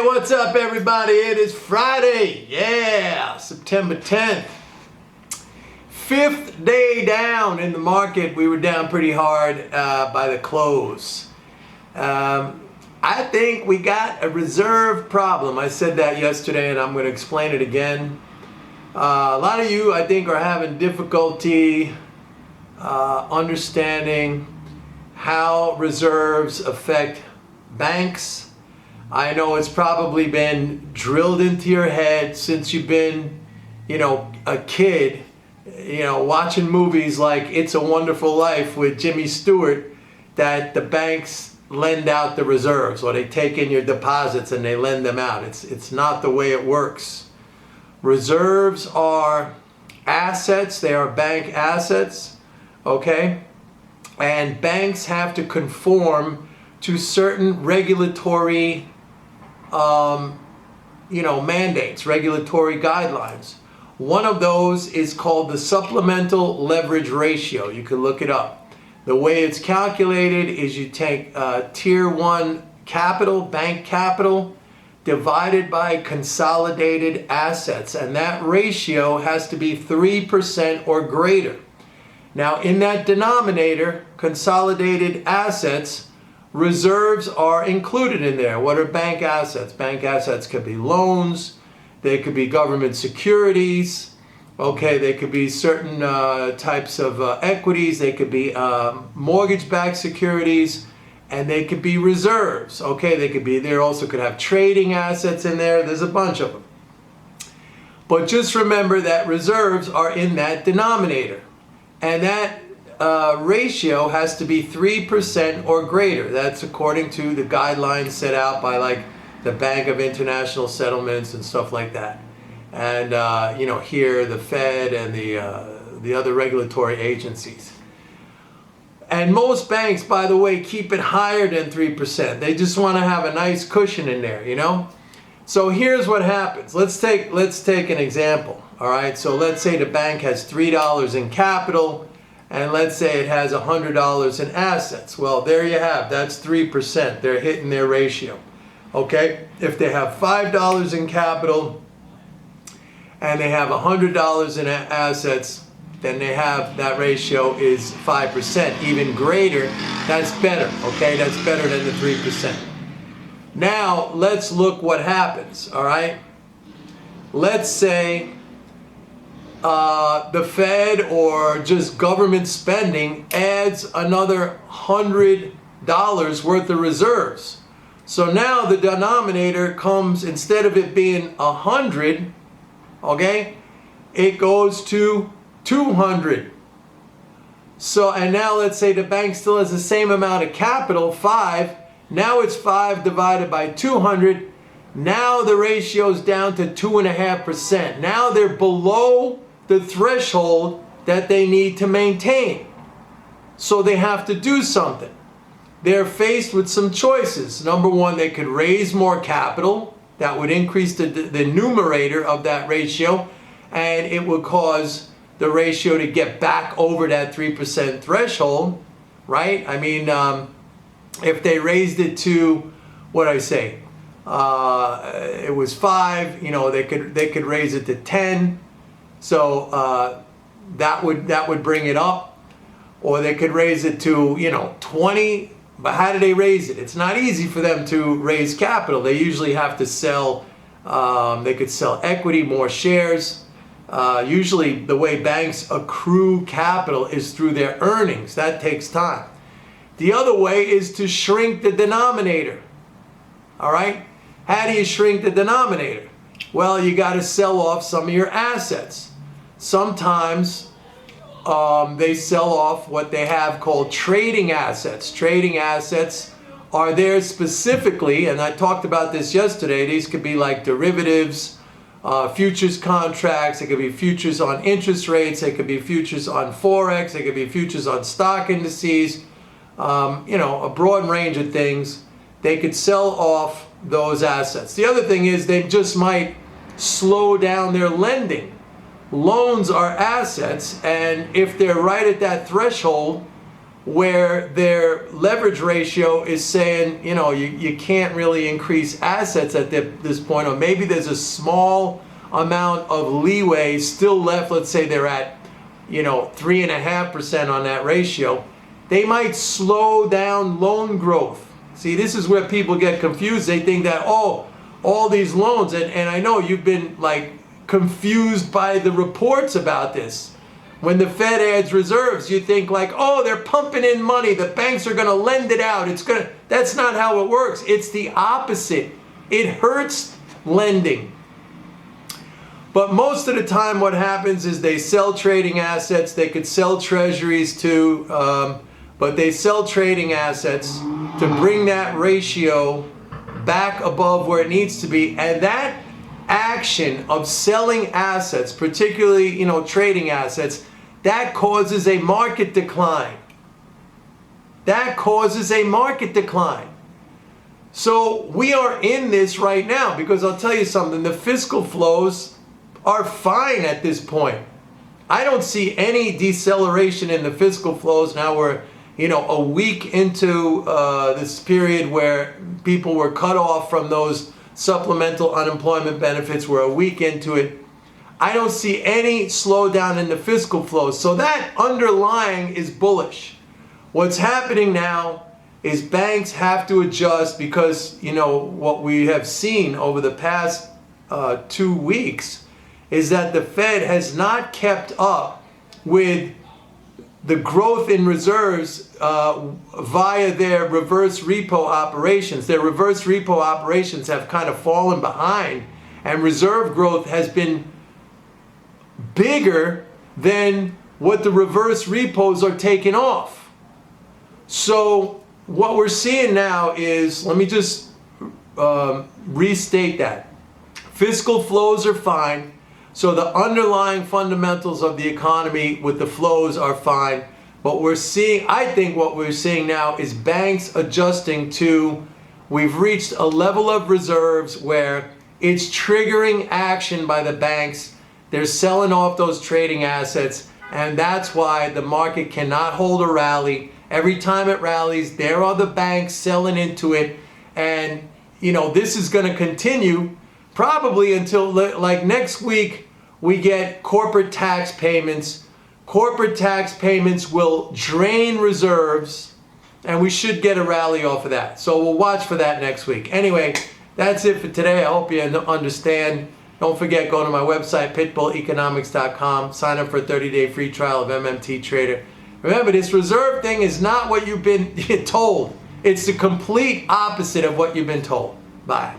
What's up, everybody? It is Friday. Yeah, September 10th. Fifth day down in the market. We were down pretty hard by the close. I think we got a reserve problem. I said that yesterday, and I'm going to explain it again. A lot of you, I think, are having difficulty understanding how reserves affect banks. I know it's probably been drilled into your head since you've been, a kid, watching movies like It's a Wonderful Life with Jimmy Stewart, that the banks lend out the reserves, or they take in your deposits and they lend them out. It's not the way it works. Reserves are assets. They are bank assets, okay? And banks have to conform to certain regulatory mandates, regulatory guidelines. One of those is called the supplemental leverage ratio. You can look it up. The way it's calculated is you take tier 1 capital, bank capital, divided by consolidated assets, and that ratio has to be 3% or greater. Now, in that denominator, consolidated assets, reserves are included in there. What are bank assets? Bank assets could be loans, they could be government securities, okay, they could be certain types of equities, they could be mortgage-backed securities, and they could be reserves, okay, they could be, there also could have trading assets in there, there's a bunch of them. But just remember that reserves are in that denominator, and that ratio has to be 3% or greater. That's according to the guidelines set out by like the Bank of International Settlements and stuff like that. And here the Fed and the other regulatory agencies. And most banks, by the way, keep it higher than 3%. They just want to have a nice cushion in there, So here's what happens. Let's take an example. All right. So let's say the bank has $3 in capital, and let's say it has $100 in assets. Well, there you have, that's 3%. They're hitting their ratio. Okay? If they have $5 in capital and they have $100 in assets, then they have, that ratio is 5%. Even greater, that's better. Okay? That's better than the 3%. Now, let's look what happens. All right? Let's say the Fed or just government spending adds another $100 worth of reserves. So now the denominator comes, instead of it being 100, okay, it goes to 200. So, and now let's say the bank still has the same amount of capital, 5. Now it's 5 divided by 200. Now the ratio's down to 2.5%. Now they're below the threshold that they need to maintain. So they have to do something. They're faced with some choices. Number one, they could raise more capital. That would increase the numerator of that ratio, and it would cause the ratio to get back over that 3% threshold, right? I mean, if they raised it to, what did I say? It was 5, they could raise it to 10. So that would bring it up, or they could raise it to 20. But how do they raise it? It's not easy for them to raise capital. They usually have to sell. They could sell equity, more shares. Usually, the way banks accrue capital is through their earnings. That takes time. The other way is to shrink the denominator. All right. How do you shrink the denominator? Well, you got to sell off some of your assets. Sometimes they sell off what they have called trading assets. Trading assets are there specifically, and I talked about this yesterday, these could be like derivatives, futures contracts, they could be futures on interest rates, they could be futures on Forex, they could be futures on stock indices, a broad range of things. They could sell off those assets. The other thing is they just might slow down their lending. Loans are assets, and if they're right at that threshold, where their leverage ratio is saying, you know, you can't really increase assets at this point, or maybe there's a small amount of leeway still left. Let's say they're at, you know, 3.5% on that ratio. They might slow down loan growth. See, this is where people get confused. They think that, oh, all these loans, and I know you've been like confused by the reports about this. When the Fed adds reserves, you think like, oh, they're pumping in money. The banks are going to lend it out. That's not how it works. It's the opposite. It hurts lending. But most of the time what happens is they sell trading assets. They could sell treasuries too, but they sell trading assets to bring that ratio back above where it needs to be. And that action of selling assets, particularly, you know, trading assets, that causes a market decline. That causes a market decline. So we are in this right now because I'll tell you something, the fiscal flows are fine at this point. I don't see any deceleration in the fiscal flows. Now we're, you know, a week into this period where people were cut off from those supplemental unemployment benefits. We're a week into it. I don't see any slowdown in the fiscal flows. So that underlying is bullish. What's happening now is banks have to adjust because, you know, what we have seen over the past 2 weeks is that the Fed has not kept up with the growth in reserves via their reverse repo operations. Their reverse repo operations have kind of fallen behind, and reserve growth has been bigger than what the reverse repos are taking off. So what we're seeing now is, let me just restate that. Fiscal flows are fine. So the underlying fundamentals of the economy with the flows are fine. But we're seeing, I think what we're seeing now is banks adjusting to, we've reached a level of reserves where it's triggering action by the banks. They're selling off those trading assets, and that's why the market cannot hold a rally. Every time it rallies, there are the banks selling into it. And, you know, this is going to continue probably until like next week we get corporate tax payments. Corporate tax payments will drain reserves, and we should get a rally off of that. So we'll watch for that next week. Anyway, that's it for today. I hope you understand. Don't forget, go to my website, pitbulleconomics.com. Sign up for a 30-day free trial of MMT Trader. Remember, this reserve thing is not what you've been told. It's the complete opposite of what you've been told. Bye.